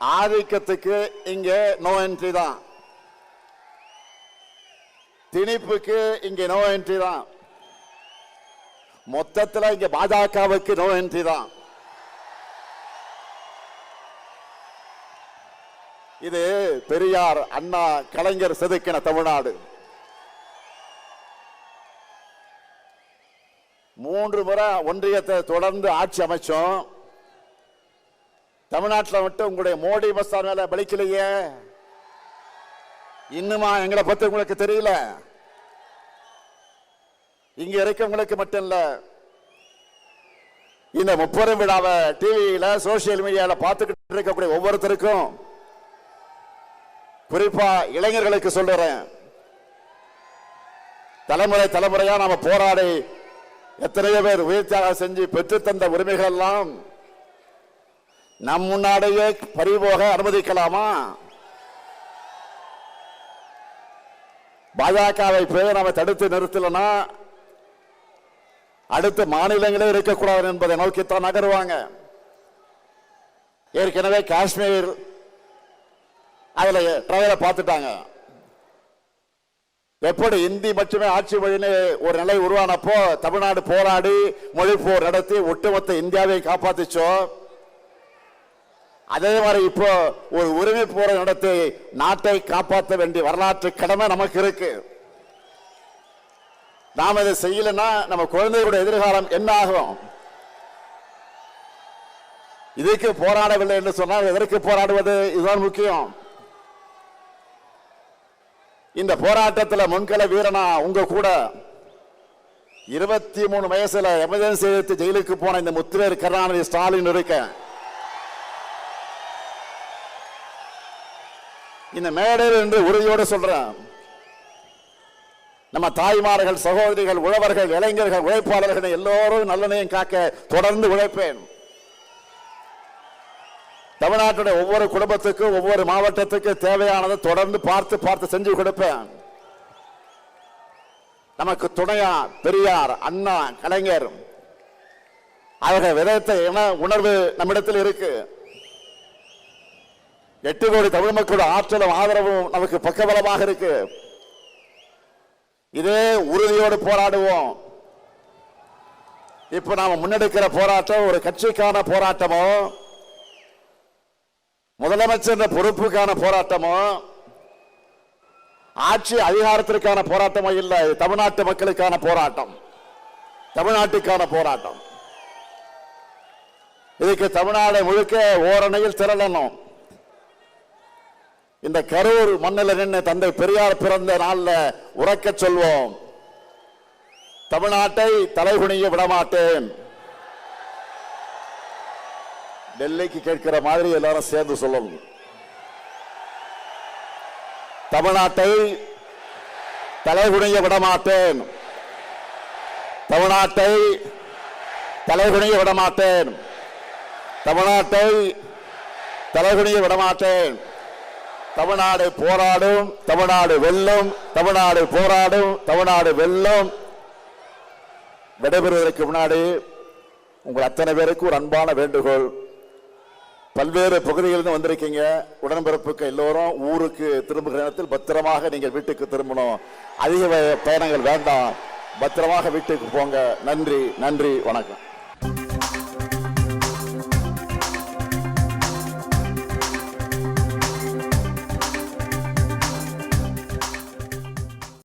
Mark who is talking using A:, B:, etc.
A: ஆதிக்கத்துக்கு இங்க no entry தான், திணிப்புக்கு இங்க நோ என்ட்ரி தான், மொத்தத்தில் இங்க பாஜகவுக்கு நோ என்ட்ரி தான். இது பெரியார், அண்ணா, கலைஞர் செதுக்கின தமிழ்நாடு. 3 முறை ஒன்றியத்தை தொடர்ந்து ஆட்சி அமைச்சோம். தமிழ்நாட்டில் மட்டும் உங்களுடைய மோடி மஸ்தான் மேல பலிக்கலையே. இன்னுமா எங்களை பத்தி உங்களுக்கு தெரியல? இங்க இருக்கவங்களுக்கு மட்டும் இல்ல, இந்த 30 விழாவை டிவியில சோசியல் மீடியால பார்த்துக்கிட்டு இருக்கக்கூடிய ஒவ்வொருத்தருக்கும், குறிப்பா இளைஞர்களுக்கு சொல்றேன், தலைமுறை தலைமுறையா நாம போராடி எத்தனையோ பேர் உயிர் தியாகம் செஞ்சு பெற்று தந்த உரிமைகள் எல்லாம் நம் முன்னாடியே பறிபோக அனுமதிக்கலாமா? பாஜகவை பேர் நாம தடுத்து நிறுத்தலனா அடுத்த மாநிலங்களே இருக்கக்கூடாது என்பதை நோக்கித்தான் நகருவாங்க. ஏற்கனவே காஷ்மீர் அதுல ட்ரையலை பார்த்துட்டாங்க. எப்படி இந்தி மட்டுமே ஆட்சி மொழின்னு ஒரு நிலை உருவானப்போ தமிழ்நாடு போராடி மொழி போர் நடத்தி ஒட்டுமொத்த இந்தியாவை காப்பாத்திச்சோ, அதே மாதிரி இப்போ ஒரு உரிமை போரை நடத்தி நாட்டை காப்பாற்ற வேண்டிய வரலாற்று கடமை நமக்கு இருக்கு. நாம இதை செய்யலன்னா நம்ம குழந்தைகளுடைய எதிர்காலம் என்ன ஆகும்? இதுக்கு போராடவில்லை என்று சொன்னால் எதற்கு போராடுவது? இதுதான் முக்கியம். இந்த போராட்டத்தில் முன்கள வீரனா உங்க கூட 23 வயசுல எமர்ஜென்சி எடுத்து ஜெயிலுக்கு போன இந்த முத்துவேல் கருணாநிதி ஸ்டாலின் இருக்க. இந்த மேடையில் என்று உறுதியோடு சொல்றேன், நம்ம தாய்மார்கள், சகோதரிகள், உழவர்கள், இளைஞர்கள், உழைப்பாளர்கள் எல்லோரும் நல்லனையும் காக்க தொடர்ந்து உழைப்பேன். தமிழ்நாட்டுடைய ஒவ்வொரு குடும்பத்துக்கும் ஒவ்வொரு மாவட்டத்துக்கு தேவையானதை தொடர்ந்து பார்த்து செஞ்சு கொடுப்பேன். நமக்கு துணையா பெரியார், அண்ணா, கலைஞர் அவர்கள் விதத்தை உணர்வு நம்மிடத்தில் இருக்கு. 8 கோடி தமிழ் மக்களோட ஆற்றலும் ஆதரவும் நமக்கு பக்கபலமாக இருக்கு. இதே உறுதியோடு போராடுவோம். இப்ப நாம முன்னெடுக்கிற போராட்டம் ஒரு கட்சிக்கான போராட்டமோ, முதலமைச்சர் பொறுப்புக்கான போராட்டமோ, ஆட்சி அதிகாரத்திற்கான போராட்டமோ இல்ல. தமிழ்நாட்டு மக்களுக்கான போராட்டம், தமிழ்நாட்டுக்கான போராட்டம். இதுக்கு தமிழ்நாடு முழுக்க ஓரணையில் திரளணும். இந்த கரூர் மண்ணில் நின்று தந்தை பெரியார் பிறந்த நாள்ல உறக்க சொல்வோம், தமிழ்நாட்டை தலைகுனிய விடமாட்டேன். டெல்லிக்கு கேட்கிற மாதிரி எல்லாரும் சேர்ந்து சொல்லணும், தமிழ்நாட்டை தலைகுனிய விடமாட்டேன், தமிழ்நாட்டை தலைகுனிய விடமாட்டேன், தமிழ்நாட்டை தலைகுனிய விடமாட்டேன். தமிழ்நாடு போராடும், தமிழ்நாடு வெல்லும், தமிழ்நாடு போராடும், தமிழ்நாடு வெல்லும். விடைபெறுவதற்கு முன்னாடி உங்கள் அத்தனை பேருக்கு ஒரு அன்பான வேண்டுகோள். பல்வேறு பகுதிகளிலிருந்து வந்திருக்கீங்க. உடன்பிறப்புக்கு எல்லோரும் ஊருக்கு திரும்புகிற நேரத்தில் பத்திரமாக நீங்கள் வீட்டுக்கு திரும்பணும். அதிக பயணங்கள் வேண்டாம், பத்திரமாக வீட்டுக்கு போங்க. நன்றி, நன்றி, வணக்கம்.